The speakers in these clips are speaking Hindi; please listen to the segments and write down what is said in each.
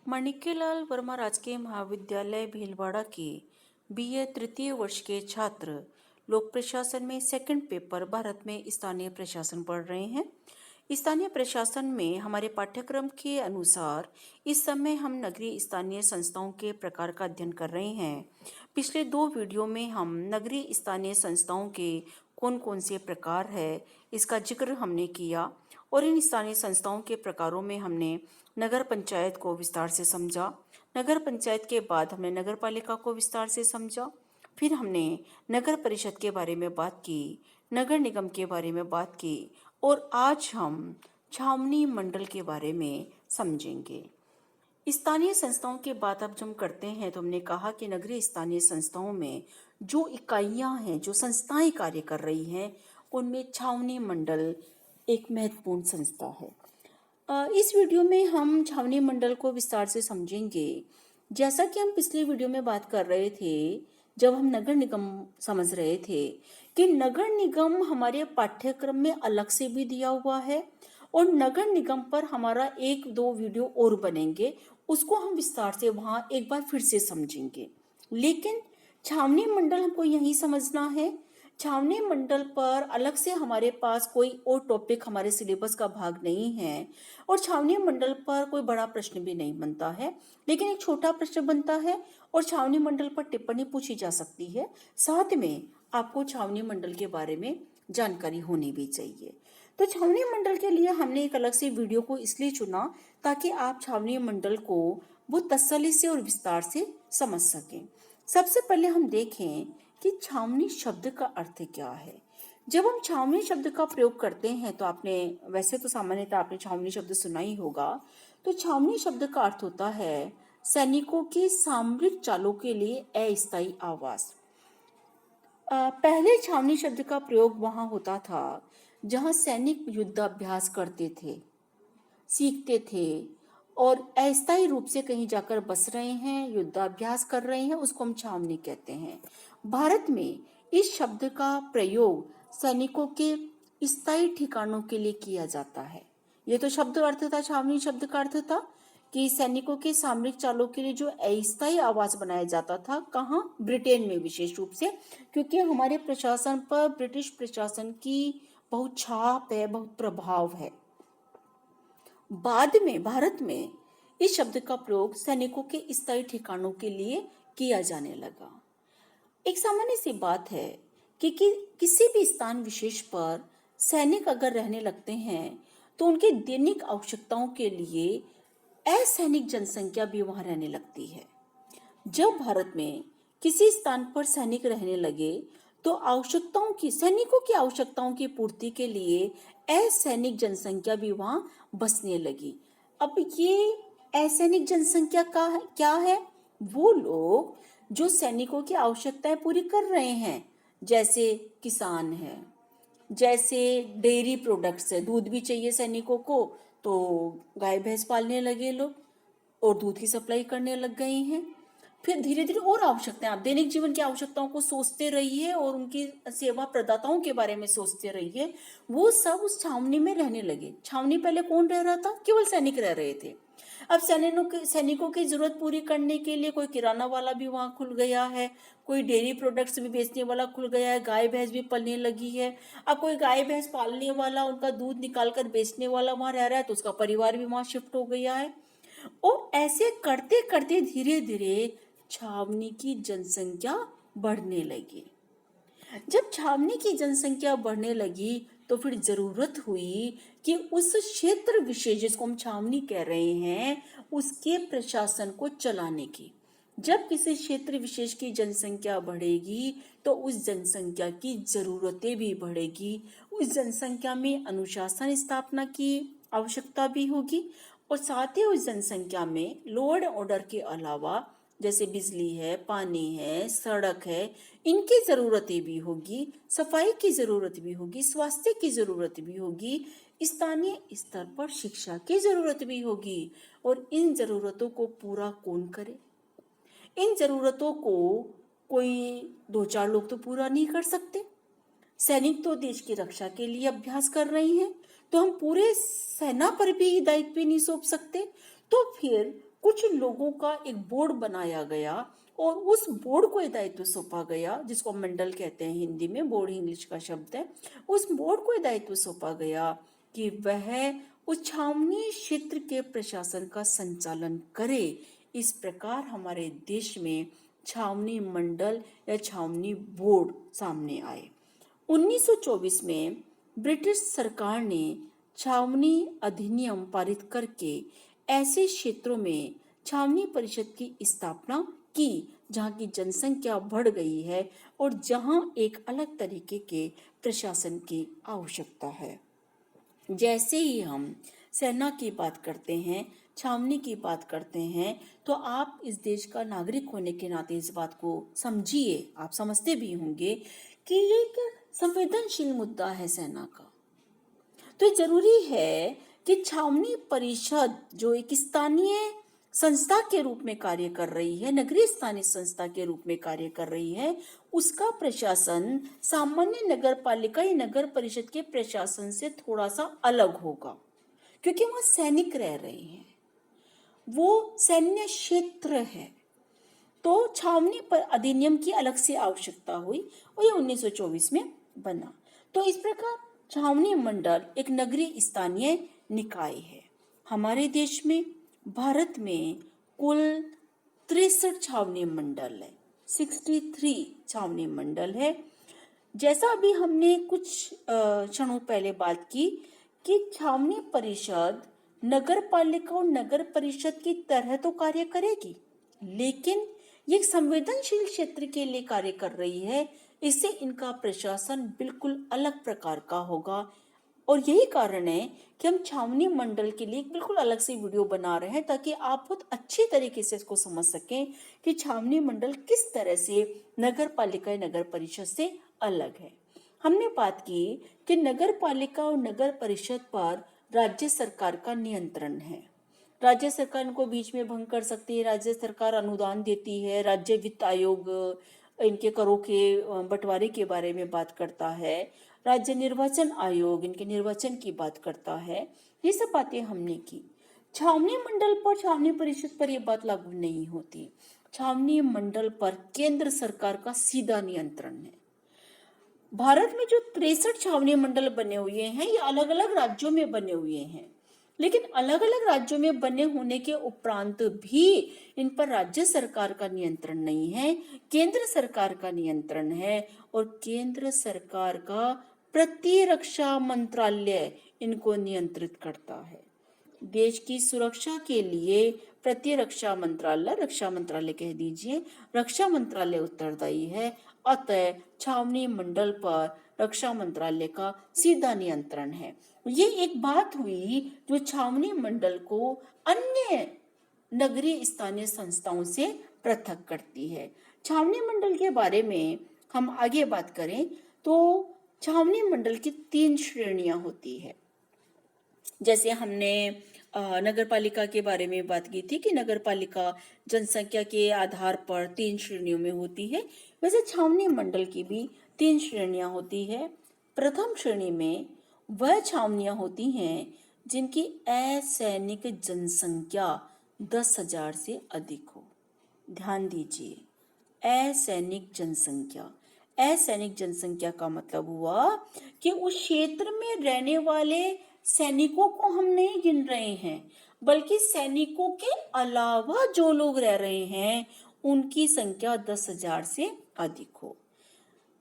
माणिक्यलाल वर्मा राजकीय महाविद्यालय भीलवाड़ा के बीए तृतीय वर्ष के छात्र लोक प्रशासन में सेकंड पेपर भारत में स्थानीय प्रशासन पढ़ रहे हैं। स्थानीय प्रशासन में हमारे पाठ्यक्रम के अनुसार इस समय हम नगरीय स्थानीय संस्थाओं के प्रकार का अध्ययन कर रहे हैं। पिछले 2 वीडियो में हम नगरीय स्थानीय संस्थाओं के कौन कौन से प्रकार है इसका जिक्र हमने किया और इन स्थानीय संस्थाओं के प्रकारों में हमने नगर पंचायत को विस्तार से समझा। नगर पंचायत के बाद हमने नगर पालिका को विस्तार से समझा। फिर हमने नगर परिषद के बारे में बात की, नगर निगम के बारे में बात की और आज हम छावनी मंडल के बारे में समझेंगे। स्थानीय संस्थाओं की बात अब जब हम करते हैं तो हमने कहा कि नगरीय स्थानीय संस्थाओं में जो इकाइयां हैं, जो संस्थाएं कार्य कर रही हैं, उनमें छावनी मंडल एक महत्वपूर्ण संस्था है। इस वीडियो में हम छावनी मंडल को विस्तार से समझेंगे। जैसा कि हम पिछले वीडियो में बात कर रहे थे, जब हम नगर निगम समझ रहे थे कि नगर निगम हमारे पाठ्यक्रम में अलग से भी दिया हुआ है और नगर निगम पर हमारा 1-2 वीडियो और बनेंगे, उसको हम विस्तार से वहां एक बार फिर से समझेंगे। लेकिन छावनी मंडल हमको यही समझना है। छावनी मंडल पर अलग से हमारे पास कोई और टॉपिक हमारे सिलेबस का भाग नहीं है और छावनी मंडल पर कोई बड़ा प्रश्न भी नहीं बनता है, लेकिन एक छोटा प्रश्न बनता है और छावनी मंडल पर टिप्पणी पूछी जा सकती है। साथ में आपको छावनी मंडल के बारे में जानकारी होनी भी चाहिए। तो छावनी मंडल के लिए हमने एक अलग से वीडियो को इसलिए चुना ताकि आप छावनी मंडल को बहुत तसल्ली से और विस्तार से समझ सकें। सबसे पहले हम देखें कि छावनी शब्द का अर्थ क्या है। जब हम छावनी शब्द का प्रयोग करते हैं तो आपने वैसे तो सामान्यतः आपने छावनी शब्द सुना ही होगा। तो छावनी शब्द का अर्थ होता है सैनिकों के सामरिक चालों के लिए अस्थायी आवास। पहले छावनी शब्द का प्रयोग वहां होता था जहां सैनिक युद्धाभ्यास करते थे, सीखते थे और अस्थायी रूप से कहीं जाकर बस रहे हैं, युद्धाभ्यास कर रहे हैं, उसको हम छावनी कहते हैं। भारत में इस शब्द का प्रयोग सैनिकों के स्थायी ठिकानों के लिए किया जाता है। ये तो शब्द अर्थ था, छावनी शब्द का अर्थ था कि सैनिकों के सामरिक चालों के लिए जो अस्थायी आवास बनाया जाता था, कहाँ? ब्रिटेन में विशेष रूप से, क्योंकि हमारे प्रशासन पर ब्रिटिश प्रशासन की बहुत छाप है, बहुत प्रभाव है। बाद में भारत में इस शब्द का प्रयोग सैनिकों के स्थायी ठिकानों के लिए किया जाने लगा। एक सामान्य सी बात है कि किसी भी स्थान विशेष पर सैनिक अगर रहने लगते हैं तो उनके दैनिक आवश्यकताओं के लिए असैनिक जनसंख्या भी वहां रहने लगती है। जब भारत में किसी स्थान पर सैनिक रहने लगे तो सैनिकों की आवश्यकताओं की पूर्ति के लिए असैनिक जनसंख्या भी वहां बसने लगी। अब ये असैनिक जनसंख्या का क्या है? वो लोग जो सैनिकों की आवश्यकताएं पूरी कर रहे हैं, जैसे किसान है, जैसे डेयरी प्रोडक्ट्स है, दूध भी चाहिए सैनिकों को, तो गाय भैंस पालने लगे लोग और दूध की सप्लाई करने लग गए हैं। फिर धीरे धीरे और आवश्यकताएं, आप दैनिक जीवन की आवश्यकताओं को सोचते रहिए और उनकी सेवा प्रदाताओं के बारे में सोचते रहिए। वो सब उस छावनी में रहने लगे। छावनी पहले कौन रह रहा था? केवल सैनिक रह रहे थे। अब सैनिकों की जरूरत पूरी करने के लिए कोई किराना वाला भी वहां खुल गया है, कोई डेयरी प्रोडक्ट्स भी बेचने वाला खुल गया है, गाय भैंस भी पलने लगी है। अब कोई गाय भैंस पालने वाला, उनका दूध निकाल कर बेचने वाला वहां रह रहा है, तो उसका परिवार भी वहां शिफ्ट हो गया है। और ऐसे करते करते धीरे धीरे छावनी की जनसंख्या बढ़ने लगी। जब छावनी की जनसंख्या बढ़ने लगी तो फिर जरूरत हुई कि उस क्षेत्र विशेष जिसको हम छावनी कह रहे हैं, उसके प्रशासन को चलाने की। जब किसी क्षेत्र विशेष की जनसंख्या बढ़ेगी तो उस जनसंख्या की जरूरतें भी बढ़ेगी, उस जनसंख्या में अनुशासन स्थापना की आवश्यकता भी होगी और साथ ही उस जनसंख्या में लॉ एंड ऑर्डर के अलावा जैसे बिजली है, पानी है, सड़क है, इनकी जरूरतें भी होगी, सफाई की जरूरत भी होगी, स्वास्थ्य की जरूरत भी होगी, स्थानीय स्तर पर शिक्षा की जरूरत भी होगी। और इन जरूरतों को पूरा कौन करे? इन जरूरतों को कोई 2-4 लोग तो पूरा नहीं कर सकते। सैनिक तो देश की रक्षा के लिए अभ्यास कर रही हैं, तो हम पूरे सेना पर भी दायित्व नहीं सौंप सकते। तो फिर कुछ लोगों का एक बोर्ड बनाया गया और उस बोर्ड को ये दायित्व सौंपा गया, जिसको मंडल कहते हैं हिंदी में, बोर्ड इंग्लिश का शब्द है। उस बोर्ड को ये दायित्व सौंपा गया कि वह उस छावनी क्षेत्र के प्रशासन का संचालन करे। इस प्रकार हमारे देश में छावनी मंडल या छावनी बोर्ड सामने आए। 1924 में ब्रिटिश सरकार ने छावनी अधिनियम पारित करके ऐसे क्षेत्रों में छावनी परिषद की स्थापना की जहां की जनसंख्या बढ़ गई है और जहां एक अलग तरीके के प्रशासन की आवश्यकता है। जैसे ही हम सेना की बात करते हैं, छावनी की बात करते हैं, तो आप इस देश का नागरिक होने के नाते इस बात को समझिए, आप समझते भी होंगे कि ये एक संवेदनशील मुद्दा है सेना का। तो जरूरी है कि छावनी परिषद जो एक स्थानीय संस्था के रूप में कार्य कर रही है, नगरीय स्थानीय संस्था के रूप में कार्य कर रही है, उसका प्रशासन सामान्य नगर पालिका या नगर परिषद के प्रशासन से थोड़ा सा अलग होगा, क्योंकि वहां सैनिक रह रहे हैं, वो सैन्य क्षेत्र है। तो छावनी पर अधिनियम की अलग से आवश्यकता हुई और ये 1924 में बना। तो इस प्रकार छावनी मंडल एक नगरीय स्थानीय निकाय है। हमारे देश में, भारत में कुल 63 छावनी मंडल है, 63 छावनी मंडल है। जैसा अभी हमने कुछ क्षणों पहले बात की कि छावनी परिषद नगर पालिका और नगर परिषद की तरह तो कार्य करेगी, लेकिन ये एक संवेदनशील क्षेत्र के लिए कार्य कर रही है, इससे इनका प्रशासन बिल्कुल अलग प्रकार का होगा। और यही कारण है कि हम छावनी मंडल के लिए बिल्कुल अलग से वीडियो बना रहे हैं, ताकि आप बहुत अच्छी तरीके से इसको समझ सकें कि छावनी मंडल किस तरह से नगर पालिका या नगर परिषद से अलग है। हमने बात की कि नगर पालिका और नगर परिषद पर राज्य सरकार का नियंत्रण है। राज्य सरकार इनको बीच में भंग कर सकती है, राज्य सरकार अनुदान देती है, राज्य वित्त आयोग इनके करों के बंटवारे के बारे में बात करता है, राज्य निर्वाचन आयोग इनके निर्वाचन की बात करता है। ये सब बातें हमने की। छावनी मंडल पर, छावनी परिषद पर यह बात लागू नहीं होती। छावनी मंडल पर केंद्र सरकार का सीधा नियंत्रण है। भारत में जो 63 छावनी मंडल बने हुए हैं, ये अलग अलग राज्यों में बने हुए हैं, लेकिन अलग अलग राज्यों में बने होने के उपरांत भी इन पर राज्य सरकार का नियंत्रण नहीं है, केंद्र सरकार का नियंत्रण है। और केंद्र सरकार का प्रतिरक्षा मंत्रालय इनको नियंत्रित करता है। देश की सुरक्षा के लिए प्रतिरक्षा मंत्रालय, रक्षा मंत्रालय कह दीजिए, रक्षा मंत्रालय उत्तरदायी है। अतः छावनी मंडल पर रक्षा मंत्रालय का सीधा नियंत्रण है। ये एक बात हुई जो छावनी मंडल को अन्य नगरीय स्थानीय संस्थाओं से पृथक करती है। छावनी मंडल के बारे में हम आगे बात करें तो छावनी मंडल की 3 श्रेणियां होती है। जैसे हमने नगर पालिका के बारे में बात की थी कि नगर पालिका जनसंख्या के आधार पर 3 श्रेणियों में होती है, वैसे छावनी मंडल की भी 3 श्रेणियां होती है। प्रथम श्रेणी में वह छावनियां होती हैं जिनकी असैनिक जनसंख्या 10,000 से अधिक हो। ध्यान दीजिए, असैनिक जनसंख्या। असैनिक जनसंख्या का मतलब हुआ कि उस क्षेत्र में रहने वाले सैनिकों को हम नहीं गिन रहे हैं, बल्कि सैनिकों के अलावा जो लोग रह रहे हैं उनकी संख्या 10,000 से अधिक हो।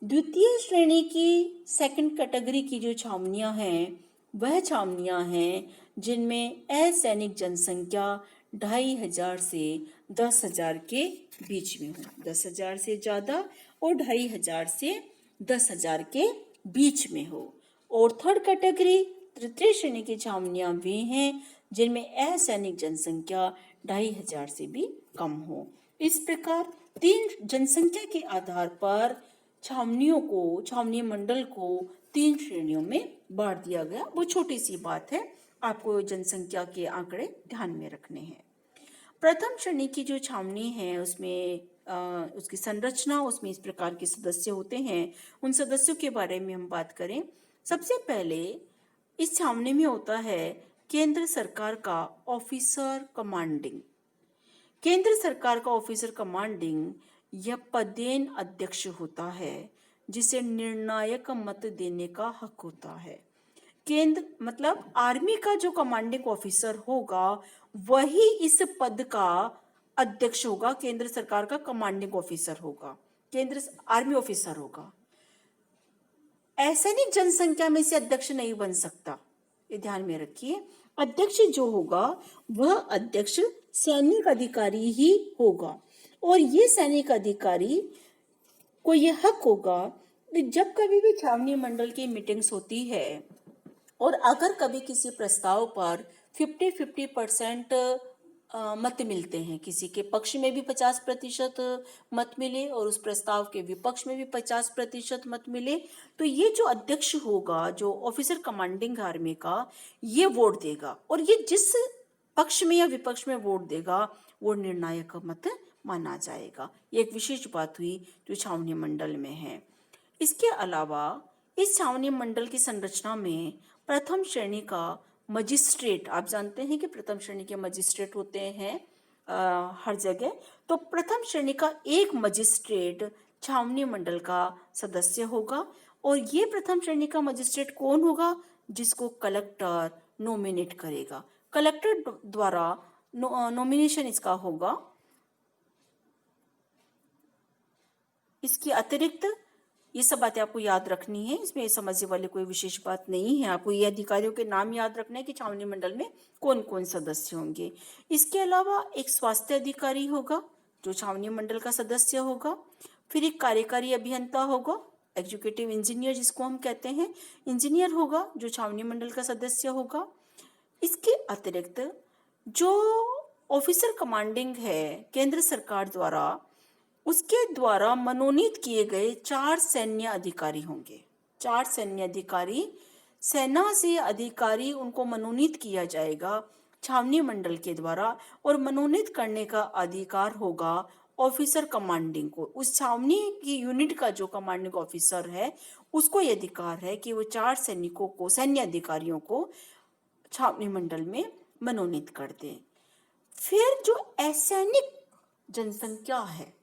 द्वितीय श्रेणी की, सेकंड कैटेगरी की जो छावनियां हैं, वह छावनियां हैं जिनमें असैनिक जनसंख्या 2,500 से 10,000 के बीच में हो। 10,000 से ज्यादा और 2,500 से 10,000 के बीच में हो। और थर्ड कैटेगरी, तृतीय श्रेणी की छावनियां वे हैं जिनमें असैनिक जनसंख्या 2,500 से भी कम हो। इस प्रकार 3 जनसंख्या के आधार पर छावनियों को, छावनी मंडल को 3 श्रेणियों में बांट दिया गया। वो छोटी सी बात है, आपको जनसंख्या के आंकड़े ध्यान में रखने हैं। प्रथम श्रेणी की जो छावनी है उसमें उसकी संरचना, उसमें इस प्रकार के सदस्य होते हैं। उन सदस्यों के बारे में हम बात करें, सबसे पहले इस छावनी में होता है केंद्र सरकार का ऑफिसर कमांडिंग। केंद्र सरकार का ऑफिसर कमांडिंग यह पदेन अध्यक्ष होता है जिसे निर्णायक मत देने का हक होता है। केंद्र मतलब आर्मी का जो कमांडिंग ऑफिसर होगा वही इस पद का अध्यक्ष होगा, केंद्र सरकार का कमांडिंग ऑफिसर होगा, केंद्र आर्मी ऑफिसर होगा। असैनिक जनसंख्या में से अध्यक्ष नहीं बन सकता, ये ध्यान में रखिए। अध्यक्ष जो होगा वह अध्यक्ष सैनिक अधिकारी ही होगा और ये सैनिक अधिकारी को ये हक होगा कि जब कभी भी छावनी मंडल की मीटिंग्स होती है और अगर कभी किसी प्रस्ताव पर 50-50% मत मिलते हैं, किसी के पक्ष में भी 50% मत मिले और उस प्रस्ताव के विपक्ष में भी 50% मत मिले, तो ये जो अध्यक्ष होगा, जो ऑफिसर कमांडिंग आर्मी का, ये वोट देगा और ये जिस पक्ष में या विपक्ष में वोट देगा वो निर्णायक मत माना जाएगा। ये एक विशेष बात हुई जो छावनी मंडल में है। इसके अलावा इस छावनी मंडल की संरचना में प्रथम श्रेणी का मजिस्ट्रेट, आप जानते हैं कि प्रथम श्रेणी के मजिस्ट्रेट होते हैं हर जगह, तो प्रथम श्रेणी का एक मजिस्ट्रेट छावनी मंडल का सदस्य होगा और ये प्रथम श्रेणी का मजिस्ट्रेट कौन होगा? जिसको कलेक्टर नॉमिनेट करेगा। कलेक्टर द्वारा नॉमिनेशन इसका होगा। इसके अतिरिक्त ये सब बातें आपको याद रखनी है, इसमें समझने वाली कोई विशेष बात नहीं है। आपको ये अधिकारियों के नाम याद रखना है कि छावनी मंडल में कौन कौन सदस्य होंगे। इसके अलावा एक स्वास्थ्य अधिकारी होगा जो छावनी मंडल का सदस्य होगा। फिर एक कार्यकारी अभियंता होगा, एग्जीक्यूटिव इंजीनियर जिसको हम कहते हैं, इंजीनियर होगा जो छावनी मंडल का सदस्य होगा। इसके अतिरिक्त जो ऑफिसर कमांडिंग है केंद्र सरकार द्वारा, उसके द्वारा मनोनीत किए गए 4 सैन्य अधिकारी होंगे। 4 सैन्य अधिकारी, सेना से अधिकारी, उनको मनोनीत किया जाएगा छावनी मंडल के द्वारा और मनोनीत करने का अधिकार होगा ऑफिसर कमांडिंग को। उस छावनी की यूनिट का जो कमांडिंग ऑफिसर है उसको ये अधिकार है कि वो 4 सैनिकों को, सैन्य अधिकारियों को छावनी मंडल में मनोनीत कर दे। फिर जो असैनिक जनसंख्या है,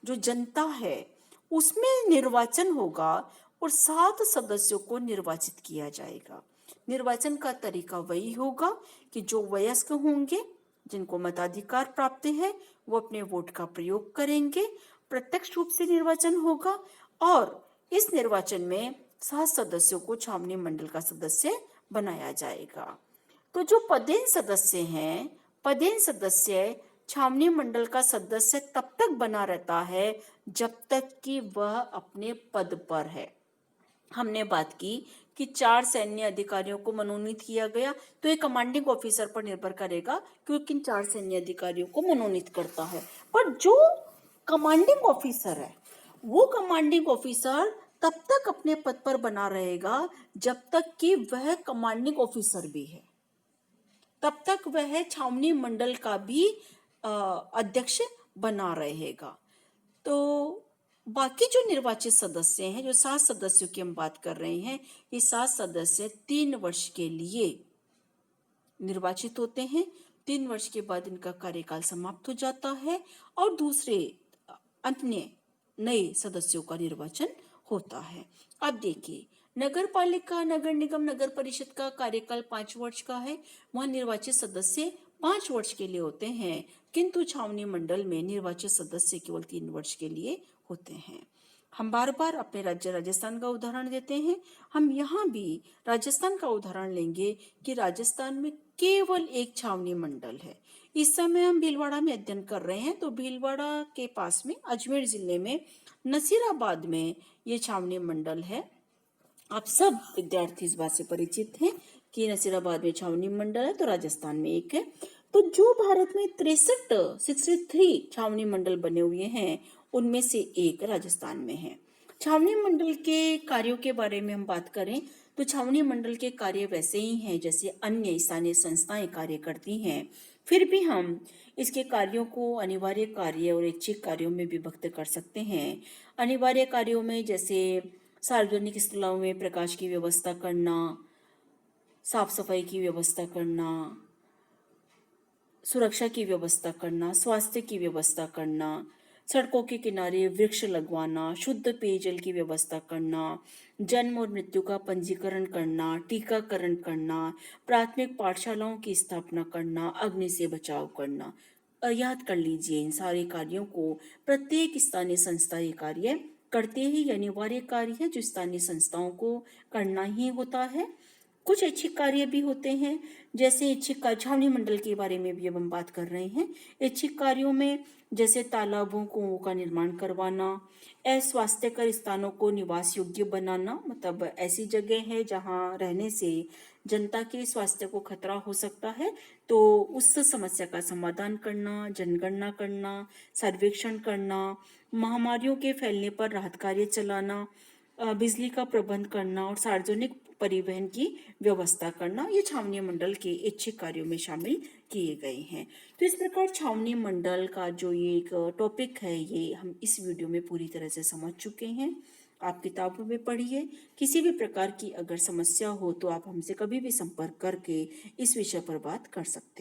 जो जनता है, उसमें निर्वाचन होगा और 7 सदस्यों को निर्वाचित किया जाएगा। निर्वाचन का तरीका वही होगा कि जो वयस्क होंगे, जिनको मताधिकार प्राप्त है, वो अपने वोट का प्रयोग करेंगे। प्रत्यक्ष रूप से निर्वाचन होगा और इस निर्वाचन में 7 सदस्यों को छावनी मंडल का सदस्य बनाया जाएगा। तो जो पदेन सदस्य हैं, पदेन सदस्य छावनी मंडल का सदस्य तब तक बना रहता है जब तक कि वह अपने पद पर है। हमने बात की कि 4 सैन्य अधिकारियों को मनोनीत किया गया, तो ये कमांडिंग ऑफिसर पर निर्भर करेगा कि किन 4 सैन्य अधिकारियों को मनोनीत करता है। पर जो कमांडिंग ऑफिसर है, वो कमांडिंग ऑफिसर तब तक अपने पद पर बना रहेगा जब तक कि वह कमांडिंग ऑफिसर भी है, तब तक वह छावनी मंडल का भी अध्यक्ष बना रहेगा। तो बाकी जो निर्वाचित सदस्य हैं, जो 7 सदस्यों की हम बात कर रहे हैं, ये 7 सदस्य 3 वर्ष के लिए निर्वाचित होते हैं। 3 वर्ष के बाद इनका कार्यकाल समाप्त हो जाता है और दूसरे अन्य नए सदस्यों का निर्वाचन होता है। अब देखिए, नगर पालिका, नगर निगम, नगर परिषद का कार्यकाल 5 वर्ष का है। वहाँ निर्वाचित सदस्य 5 वर्ष के लिए होते हैं, किंतु छावनी मंडल में निर्वाचित सदस्य केवल 3 वर्ष के लिए होते हैं। हम बार बार अपने राज्य राजस्थान का उदाहरण देते हैं। हम यहाँ भी राजस्थान का उदाहरण लेंगे कि राजस्थान में केवल एक छावनी मंडल है। इस समय हम भीलवाड़ा में अध्ययन कर रहे हैं, तो भीलवाड़ा के पास में अजमेर जिले में नसीराबाद में ये छावनी मंडल है। आप सब विद्यार्थी इस बात से परिचित हैं कि नसीराबाद में छावनी मंडल है, तो राजस्थान में एक है। तो जो भारत में 63 छावनी मंडल बने हुए हैं, उनमें से एक राजस्थान में है। छावनी मंडल के कार्यों के बारे में हम बात करें तो छावनी मंडल के कार्य वैसे ही हैं जैसे अन्य स्थानीय संस्थाएं कार्य करती हैं। फिर भी हम इसके कार्यों को अनिवार्य कार्य और ऐच्छिक कार्यों में विभक्त कर सकते हैं। अनिवार्य कार्यों में जैसे सार्वजनिक स्थलों में प्रकाश की व्यवस्था करना, साफ सफाई की व्यवस्था करना, सुरक्षा की व्यवस्था करना, स्वास्थ्य की व्यवस्था करना, सड़कों के किनारे वृक्ष लगवाना, शुद्ध पेयजल की व्यवस्था करना, जन्म और मृत्यु का पंजीकरण करना, टीकाकरण करना, प्राथमिक पाठशालाओं की स्थापना करना, अग्नि से बचाव करना। याद कर लीजिए, इन सारे कार्यों को प्रत्येक स्थानीय संस्था ये कार्य करते ही, ये अनिवार्य कार्य है जो स्थानीय संस्थाओं को करना ही होता है। कुछ ऐच्छिक कार्य भी होते हैं, जैसे छावनी मंडल के बारे में भी अब हम बात कर रहे हैं। ऐच्छिक कार्यों में जैसे तालाबों कुओं का निर्माण करवाना, अस्वास्थ्यकर स्थानों को निवास योग्य बनाना, मतलब ऐसी जगह है जहां रहने से जनता के स्वास्थ्य को खतरा हो सकता है, तो उस समस्या का समाधान करना, जनगणना करना, सर्वेक्षण करना, महामारियों के फैलने पर राहत कार्य चलाना, बिजली का प्रबंध करना और सार्वजनिक परिवहन की व्यवस्था करना, ये छावनी मंडल के ऐच्छिक कार्यों में शामिल किए गए हैं। तो इस प्रकार छावनी मंडल का जो ये एक टॉपिक है, ये हम इस वीडियो में पूरी तरह से समझ चुके हैं। आप किताबों में पढ़िए। किसी भी प्रकार की अगर समस्या हो तो आप हमसे कभी भी संपर्क करके इस विषय पर बात कर सकते हैं।